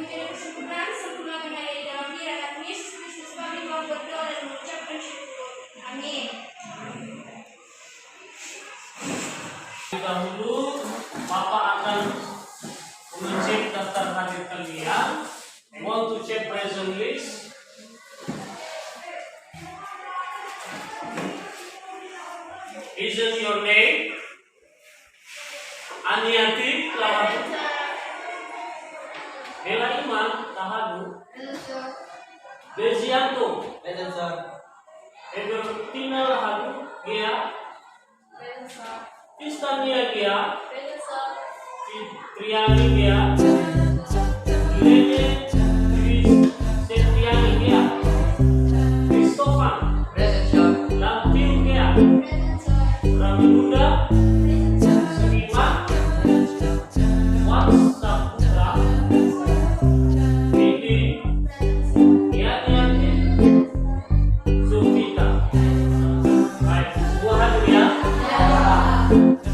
menjadi kesempurnaan sempurnakan ada di dalam diri anak Yesus Kristus. Kami mau berdoa dan mengucapkan syukur. Amin. Dahulu Bapak akan mengecek daftar hadir kalian. I want to check present list. Isn't your name? Aniati Lawatu. Bella Iman Tahadu. Desianto. Ebertina Rahadu. Gia. Istania Gia. Triani Gia. Lene Septiani Gia. Christopher. Lantiu Gia. Ramunda. Serima. Watsaputra. Ini. Yani. Sufita. Baik, semua hadir ya?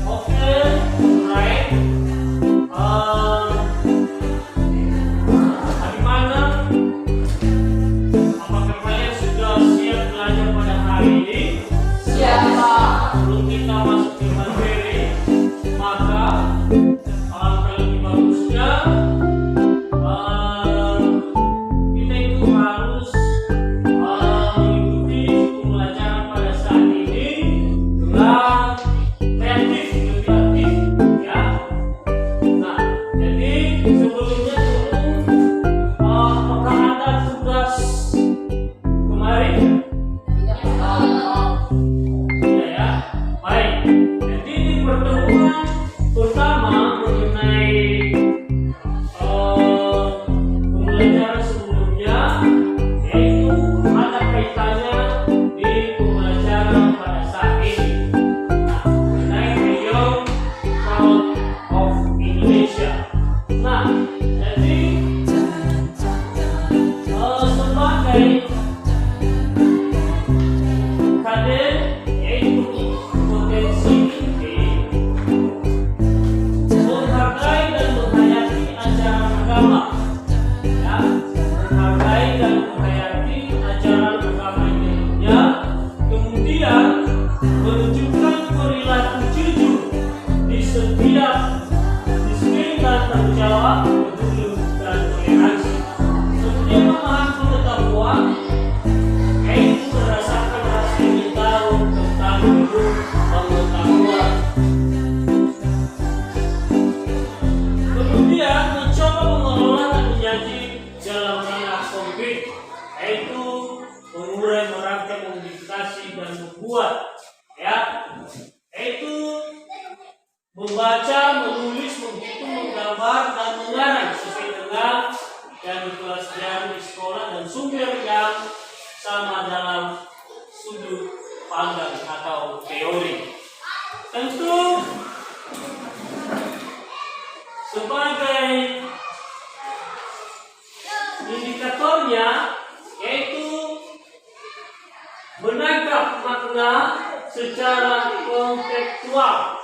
Oke, right. Hari mana? Apakah kalian sudah siap belajar pada hari ini? Siap, Pak. Sebelum kita masuk ke materi, maka alangkah lebih bagusnya kita itu harus mengikuti pembelajaran pada saat ini dengan kreatif, lebih aktif, ya. Nah, jadi sebelumnya dulu, apakah ada tugas kemarin? Tidak ya. Baik. Jadi di pertemuan pertama mengenai pembelajaran sebelumnya, yaitu ada kaitannya di pembelajaran pada saat ini. Nah, mengenai Beyond Proud of Indonesia. Nah, jadi sebagai kader yaitu potensi inti menghargai dan menghayati ajaran agama, ya, menghargai dan menghayati ajaran agama Indonesia, kemudian menunjukkan perilaku jujur di setiap disiplin dan tanggung jawab, peduli dan toleransi, kemudian memahami pengetahuan yaitu berdasarkan rasa ingin tahu tentang hidup pengetahuan, kemudian mencoba mengelola dan menyaji dalam ranah konkret, yaitu mengurai, merancang, memodifikasi dan membuat, ya, yaitu membaca, menulis, menghitung, menggambar dan mengarang sesuai dengan yang dipelajari di sekolah dan sumber yang sama dalam sudut pandang atau teori. Tentu sebagai indikatornya yaitu menangkap makna secara kontekstual.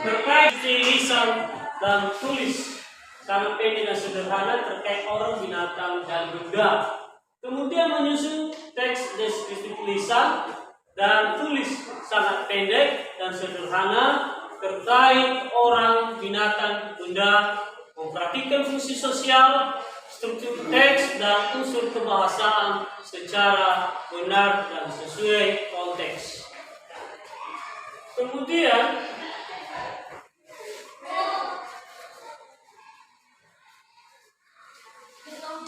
Terkait lisan dan tulis, sangat pendek dan sederhana terkait orang, binatang, dan benda. Kemudian menyusun teks deskriptif lisan dan tulis sangat pendek dan sederhana terkait orang, binatang, benda, memperhatikan fungsi sosial, struktur teks, dan unsur kebahasaan secara benar dan sesuai konteks. Kemudian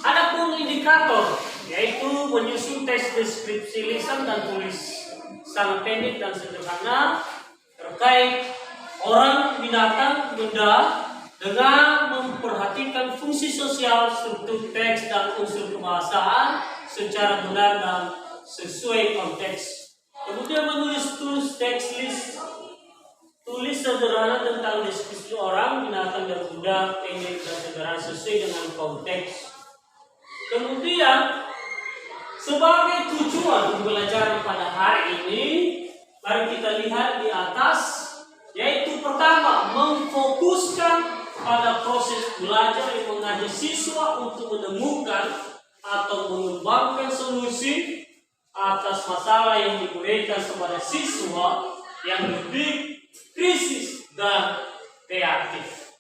adapun indikator yaitu menyusun teks deskripsi lisan dan tulis sangat pendek dan sederhana terkait orang, binatang, benda dengan memperhatikan fungsi sosial, struktur teks dan unsur kebahasaan secara benar dan sesuai konteks. Kemudian menulis teks list tulis sederhana tentang deskripsi orang, binatang, dan benda pendek dan sederhana sesuai dengan konteks. Kemudian sebagai tujuan pembelajaran pada hari ini, mari kita lihat di atas pada proses belajar yang mengajak siswa untuk menemukan atau mengembangkan solusi atas masalah yang diberikan kepada siswa yang lebih krisis dan kreatif.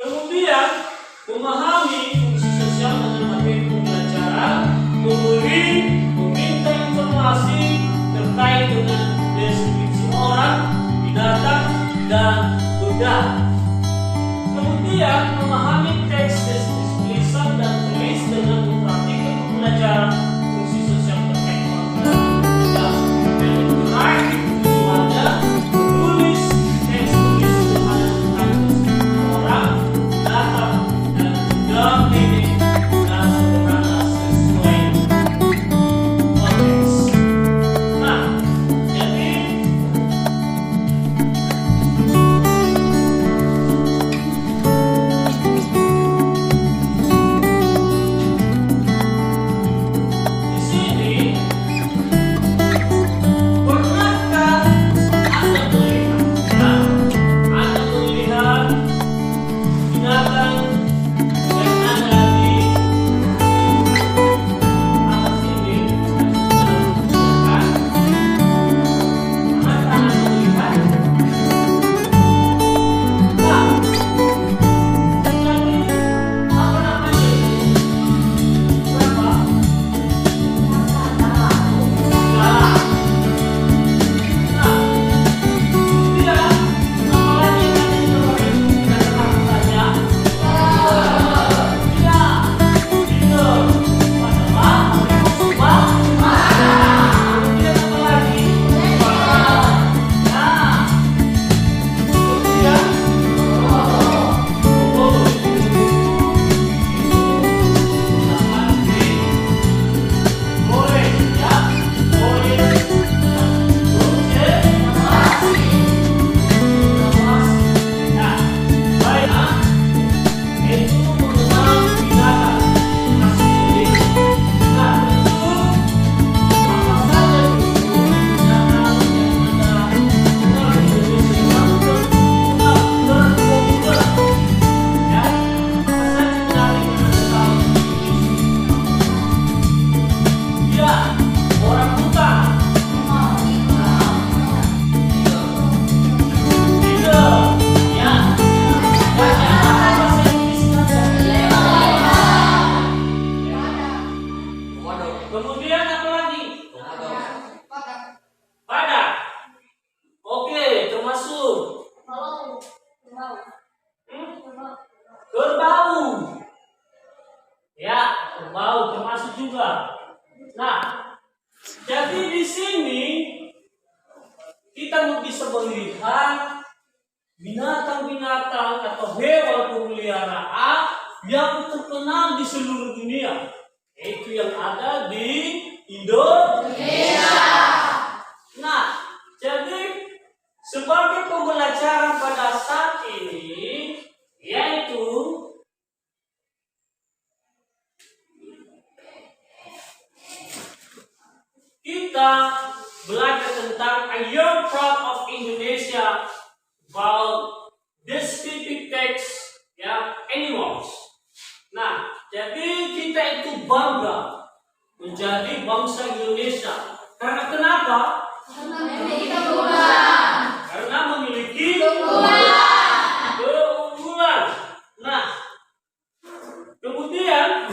Kemudian, memahami fungsi sosial dengan materi pembelajaran, meminta informasi terkait dengan deskripsi orang, binatang, dan benda. Kemudian, memahami teks deskripsi lisan dan tulis dengan memperhatikan pembelajaran fungsi sosial terkait orang dan terakhir tujuannya menulis teks tulis sederhana tentang deskripsi orang, binatang, dan benda pendek dan sederhana sesuai konteks. Nah, jadi di sini pernahkah Anda melihat, Anda melihat binatang yang ada di atas ini? Kan? Pernahkah Anda melihat? Nah, jadi apa namanya itu? Berapa? Nah, kemudian apalagi yang ada di bawah itu kita lakukan saja. Ya, itu adalah sebuah. Kemudian apalagi? Nah, kemudian boleh ya, boleh. Nah, baik. Itu mengenal binatang asli. Nah, tentu apa saja itu binatang yang ada di Indonesia yang terpopuler. Ya, apa saja menarik yang Anda tahu di Indonesia? Ya, orang hutan. Tidak, ya. Banyak apa bahasa Inggrisnya? Kemudian apa lagi? Badak. Oke, termasuk kerbau. Ya, kerbau termasuk juga. Nah, jadi di sini kita bisa melihat binatang-binatang atau hewan peliharaan yang terkenal di seluruh dunia, yaitu yang ada di Indonesia. Nah, jadi sebagai pembelajaran pada saat ini, yaitu kita belajar tentang A Year Proud of Indonesia about descriptive text, ya, animals. Nah, jadi kita itu bangga menjadi bangsa Indonesia. Karena kenapa? Karena memiliki keunggulan. Nah, kemudian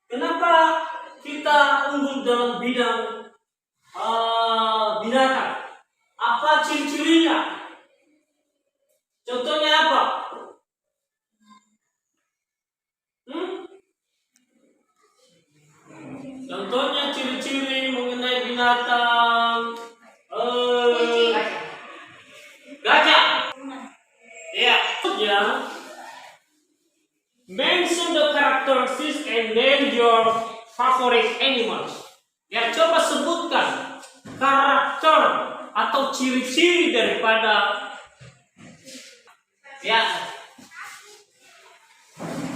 kenapa kita unggul dalam bidang binatang? Apa ciri-cirinya? Contohnya apa? Contohnya ciri-ciri mengenai binatang gajah. Ya, mention the characteristics and name your favorite animals. Ya, coba sebutkan karakter atau ciri-ciri daripada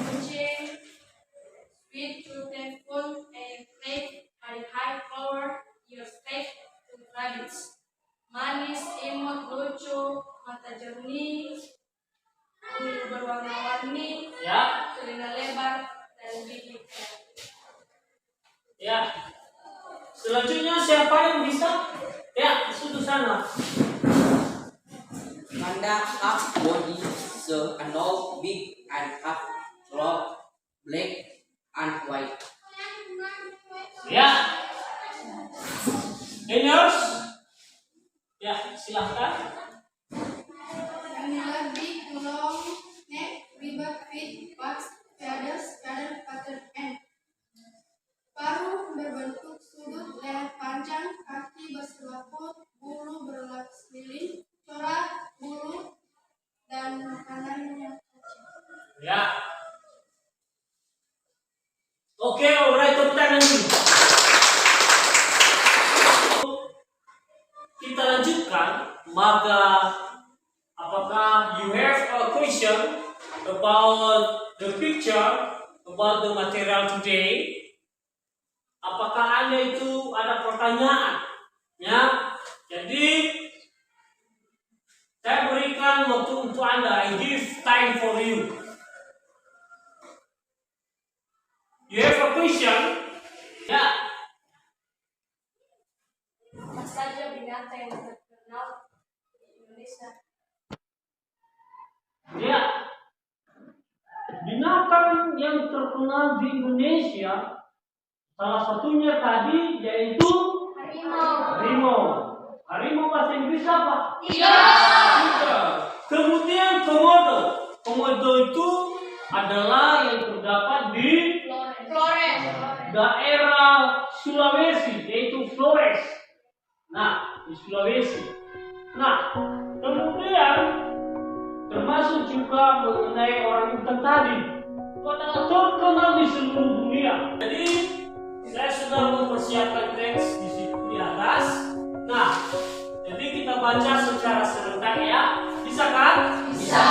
Kucing, sweet, truthful, and great, high power, your step to rabbits. Manis, imut, lucu, mata jernih, berwarna-warni, Ya, telinga lebar, dan gigi. ya. Selanjutnya siapa yang bisa? Ya, sudah sana. Panda half body, so a nose big and half long, black and white. Ya. Yours? Ya, silahkan. Vanilla big, long neck, ribbon feet, bugs, feathers, feather pattern end. Paruh berbentuk sudut, leher panjang, kaki berselaput, bulu berlapis lilin, corak, bulu, dan makanannya kecil. Ya. Oke, alright, tepuk tangan dulu. Kita lanjutkan, maka apakah you have a question about the picture, about the material today? Apakah Anda itu ada pertanyaan? Ya, jadi saya berikan waktu untuk Anda. I give time for you. You have a question? Ya. Apa saja binatang yang terkenal di Indonesia? Ya. Binatang yang terkenal di Indonesia, salah satunya tadi yaitu harimau. Harimau bahasa Inggris apa? Tiger. Kemudian komodo. Komodo itu adalah yang terdapat di Flores. daerah Sulawesi, yaitu Flores. Nah, di Sulawesi. Nah, kemudian termasuk juga mengenai orang hutan tadi. Itu adalah terkenal di seluruh dunia. Jadi saya sudah mempersiapkan teks di situ di atas. Nah, jadi kita baca secara serentak ya. Bisa kan? Bisa.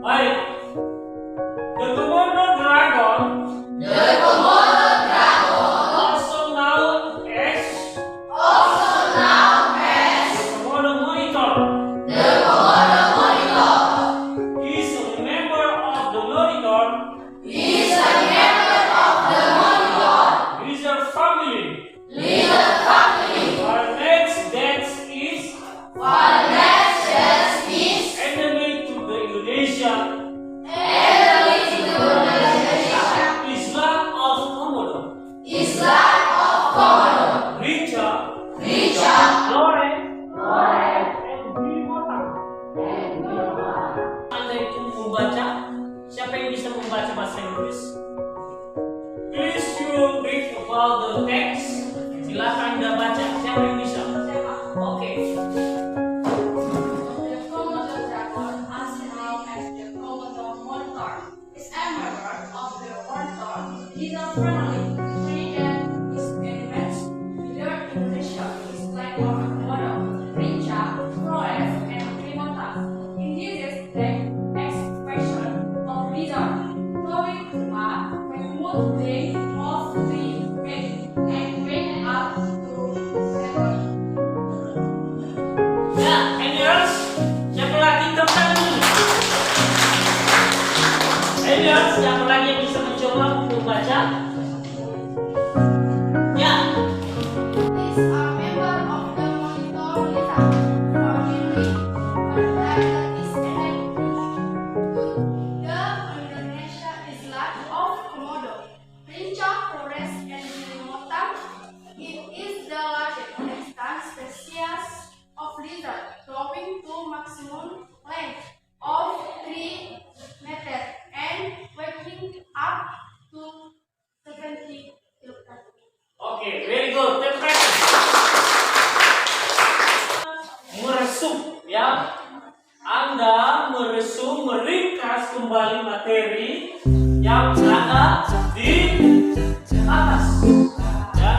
Baik. The Komodo dragon. Also known as Komodo monitor. Is a member of the monitor. Lizard family. Our next dance is endemic to the Indonesia. Island of Komodo. Rica. Flores. And Bimotang. Anda itu membaca? Siapa yang bisa membaca bahasa Inggris? Please you read about the text. Silakan Anda baca. Siapa yang bisa? Oke. The Komodo dragon, also known as the Komodo monitor, is a member of the monitor lizard family. Predator is elements. Lizard Indonesia is like of Komodo, Rica, Flores, and Primata. In this the expression of lizard, going to when moving off the bed and bring up to seven. Ya, Elias. Siapa lagi? Tepuk tangan dulu. Elias, siapa lagi yang bisa mencoba membaca? Ya. Is a member of the monitor lizard family, but that is endemic to the Indonesia island of Komodo, Rica, Flores, and Bimotang. It is the largest extant species of lizard, growing to maximum length of 3 meters and weighing up to 70 kilograms. Oke, very good. Tepuk tangan. Meresum, ya. Anda meresum, meringkas kembali materi yang ada di atas. Ya.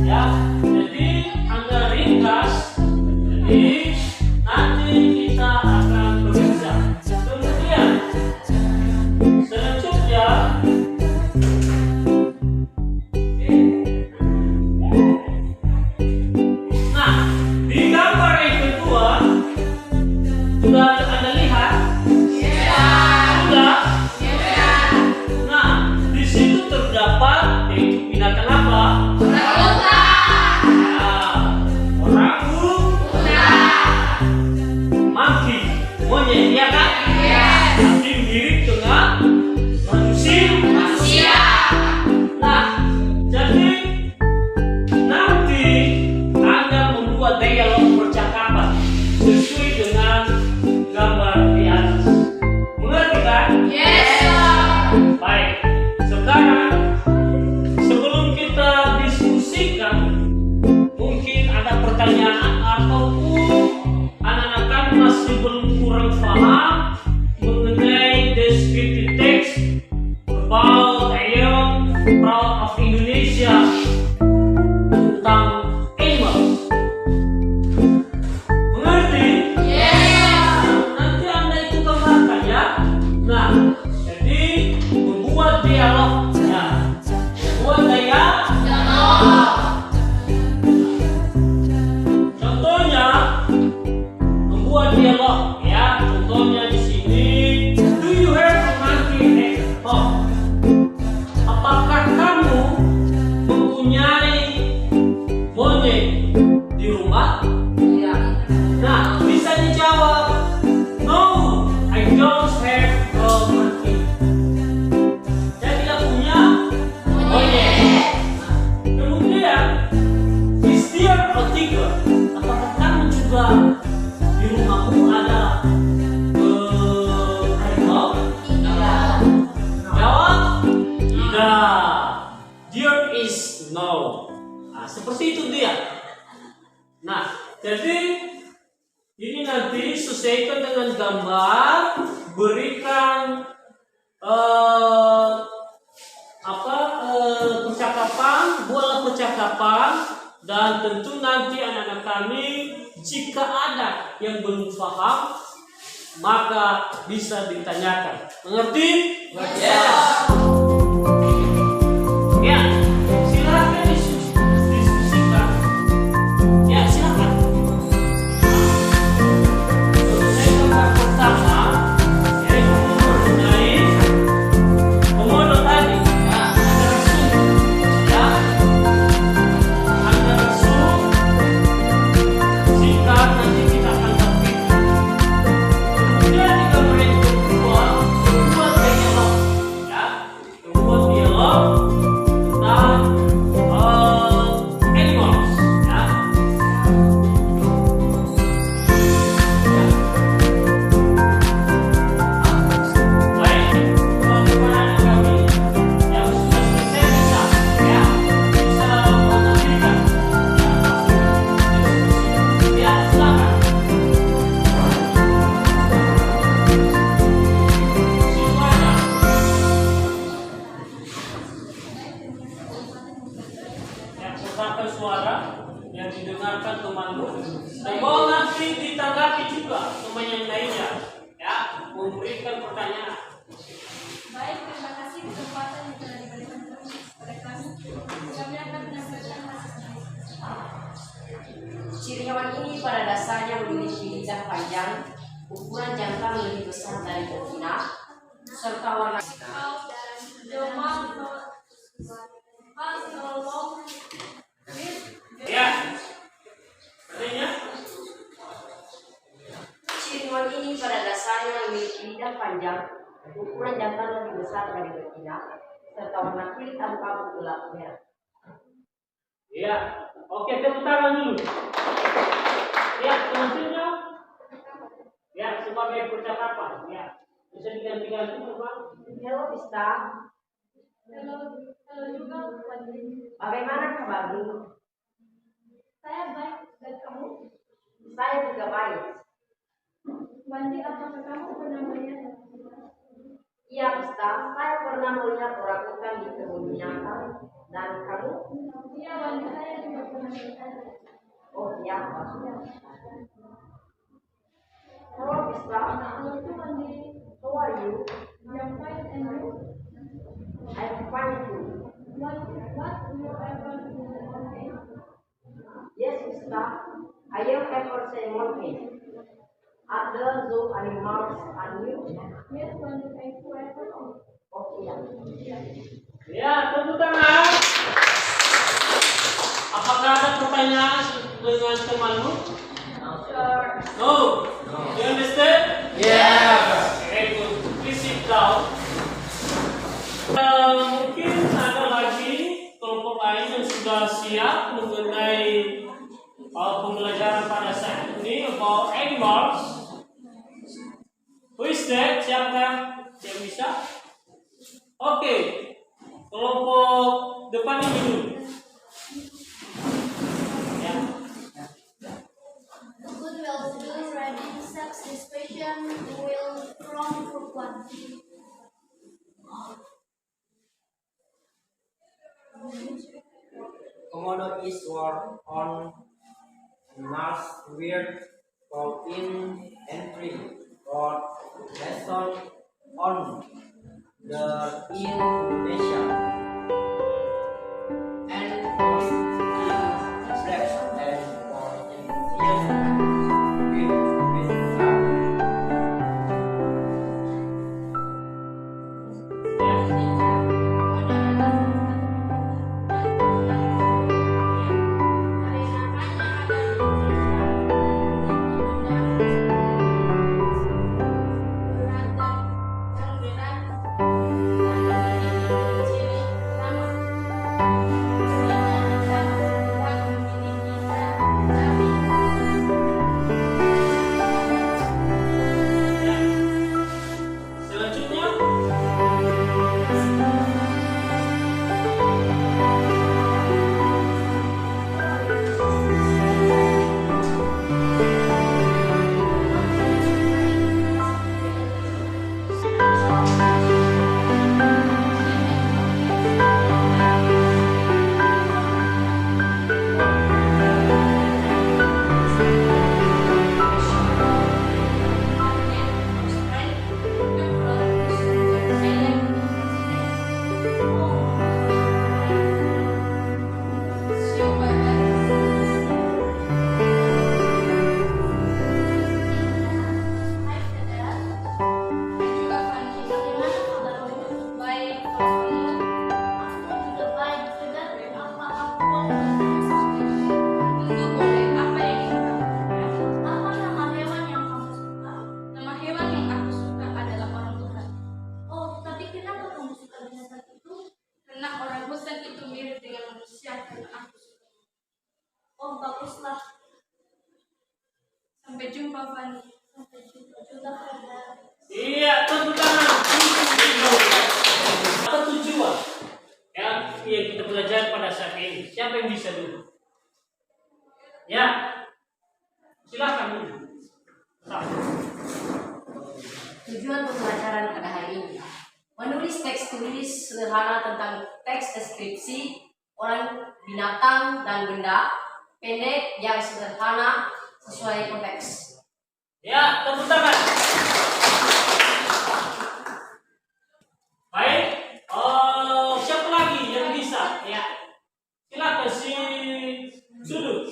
Ya. Jadi Anda ringkas. Jadi nanti kita akan bekerja. Kemudian selanjutnya nah, di gambar yang kedua sudah Anda lihat Iya kan? Tapi mirip dengan manusia. Nah, jadi nanti Anda membuat dialog percakapan sesuai dengan gambar di atas. Mengerti kan? Baik. Sekarang sebelum kita diskusikan, mungkin ada pertanyaan ataupun anak-anak kami masih belum kurang paham mengenai descriptive text about I am proud of Indonesia tentang animals. Mengerti? Nanti Anda itu gambarkan ya. Nah, jadi membuat dialognya. Membuat dialog. Contohnya membuat dialog ya. Contohnya di sini, do you have a monkey at home? Apakah kamu mempunyai monyet di rumah? Nah, bisa dijawab, no, I don't have a monkey. Saya tidak punya monyet. Kemudian, is there a tiger? Apakah kamu juga di rumahmu ada harimau? Jawab, tidak. There is no. Nah, seperti itu dia. Nah, jadi ini nanti sesuaikan dengan gambar, berikan percakapan, buatlah percakapan, dan tentu nanti anak-anak kami jika ada yang belum paham maka bisa ditanyakan. Mengerti? Ya, silakan diskusikan. Ya, silakan. Mengenai gambar pertama, yaitu mengenai komodo tadi. Antara sum, ya, antara sum, singkat nanti kita akan tampilkan. Kemudian di gambar yang kedua, membuat dialog, ya, membuat dialog tentang animals, ya. Baik, teman-teman kami yang sudah selesai bisa menampilkan. Ya, silakan. Semuanya. Ya, putarkan suara yang didengarkan temanmu. Dan mau nanti ditanggapi juga teman yang lainnya, ya, memberikan pertanyaan. Baik, terima kasih kesempatan yang telah diberikan kepada kami. Kami akan menampilkan hasil. Ciri hewan ini pada dasarnya memiliki lidah panjang, ukuran jantan lebih besar dari betina, serta warna The mouth has a long lip. Ya, artinya Ciri hewan ini pada dasarnya memiliki lidah panjang, ukuran jantan lebih besar dari betina, serta warna kulit abu-abu gelap merah. ya. Oke, tepuk tangan dulu. Ya, selanjutnya. Ya, sebagai percakapan. Ya, bisa diganti-ganti, teman. Halo Pista, Halo juga, Wandi. bagaimana kabarmu? Saya baik, dan kamu? Saya juga baik. Wandi, apakah kamu pernah melihat? Iya Pista, saya pernah melihat orangutan di kebun binatang. Dan kamu? Iya, Wandi, saya juga pernah melihat. Oh iya, halo Pista, Halo, Wandi. how are you? Yang fine and you? I'm fine too. What you ever do? Okay. Yes, Pista, I am ever say monkey. At the zoo animals and you? Yes, Wandi, thank you ever. Oh iya. Ya, tepuk tangan. Apakah ada pertanyaan dengan temanmu? Sure. No. You understand? Yeah. pada saat ini about animals. Who is that? Siapa yang bisa? Oke, kelompok depan ini dulu. Ya. Good will do reading sex discussion will from group one. Komodo is work on Mars weird in entry or lesson on the Indonesia and on flesh and for with Selanjutnya, Apa nama hewan yang kamu suka? Nama hewan yang aku suka adalah orang hutan. Oh, tapi kenapa kamu suka binatang itu? Karena orang hutan itu mirip dengan manusia dan aku suka. Oh, baguslah. Sampai jumpa, Fani. Sampai jumpa juga pada. iya, tepuk tangan. Apa tujuan yang kita belajar pada saat ini? Siapa yang bisa dulu? Ya, silakan dulu. Tujuan pembelajaran pada hari ini menulis teks tulis sederhana tentang teks deskripsi orang, binatang, dan benda pendek yang sederhana sesuai konteks. Ya, tepuk tangan. Baik, siapa lagi yang bisa? Ya, silakan si Sudut.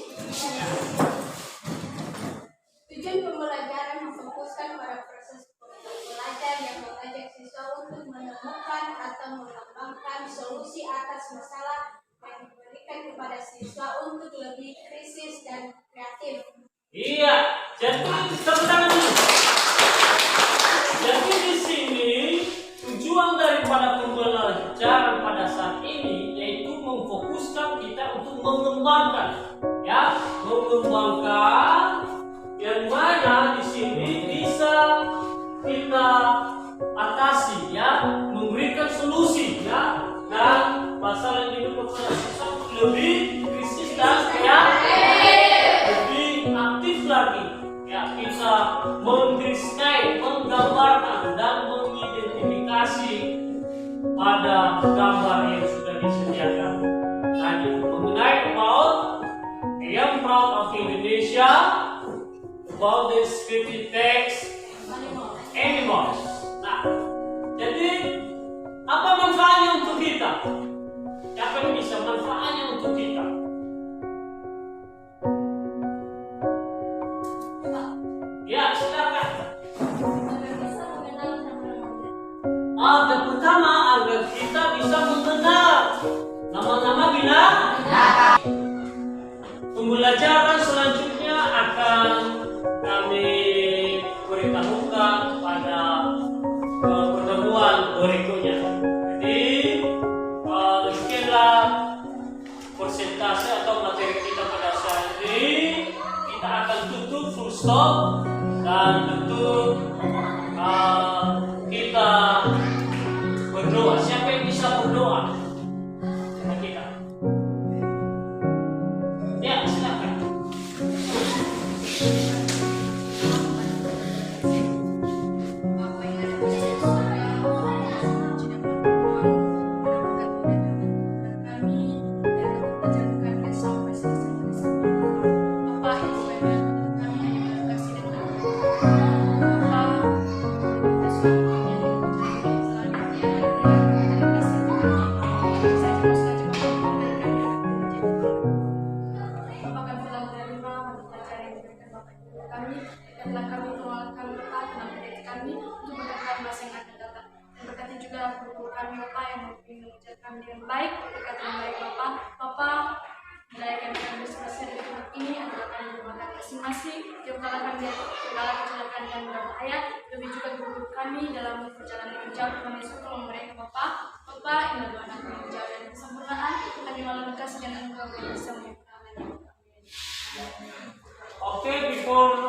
Tujuan pembelajaran memfokuskan pada proses belajar yang mengajak siswa untuk menemukan atau mengembangkan solusi atas masalah yang diberikan kepada siswa untuk lebih kritis dan kreatif. Iya, jadi tepuk tangan dulu. Jadi di sini tujuan daripada pembelajaran pada saat ini yaitu memfokuskan kita untuk mengembangkan, ya, mengembangkan yang mana di sini bisa kita atasi, ya, memberikan solusi, ya, dan masalah yang hidup lebih krisis dan lebih aktif lagi, ya, kita mendescribe, menggambarkan dan mengidentifikasi pada gambar yang sudah disediakan tadi mengenai about I am proud of Indonesia, about the scripted text animals. Nah, jadi apa manfaatnya untuk kita? Siapa yang bisa manfaatnya untuk kita? Ya, silakan. Agar bisa mengenal nama-nama. Yang pertama, agar kita bisa mengenal nama-nama binatang. Pembelajaran selanjutnya akan kami beritahukan pada pertemuan berikutnya. Jadi, demikianlah persentase atau materi kita pada saat ini. Kita akan akan tutup full stop dan tentu kita berdoa. Siapa yang bisa berdoa? Sama kita. Ya, silakan. Bapa yang ada di surga, kami dan ajarkan sampai selesai. Bapa yang baik, kami hanya kasih dan Bapa, kita semua yang Bapak kami telah menerima pelajaran yang diberikan Bapak Ibu kami dan telah kami mengeluarkan Bapak dalam pendidik kami untuk berkata masa yang akan datang. Dan berkati juga guru kami Bapak yang mengajar kami dengan baik, berkati yang baik Bapak. Bapak, wilayahkan kami selesai dari tempat ini adalah kami bermakan masing-masing, jauhkanlah kami dari segala kecelakaan dan berbahaya, lebih juga guru kami dalam perjalanan yang jauh kami suka mereka Bapak. Bapak, ini adalah anak yang jauh dari kesempurnaan, kami malam kasih dan engkau yang bisa mengucapkan. Okay, before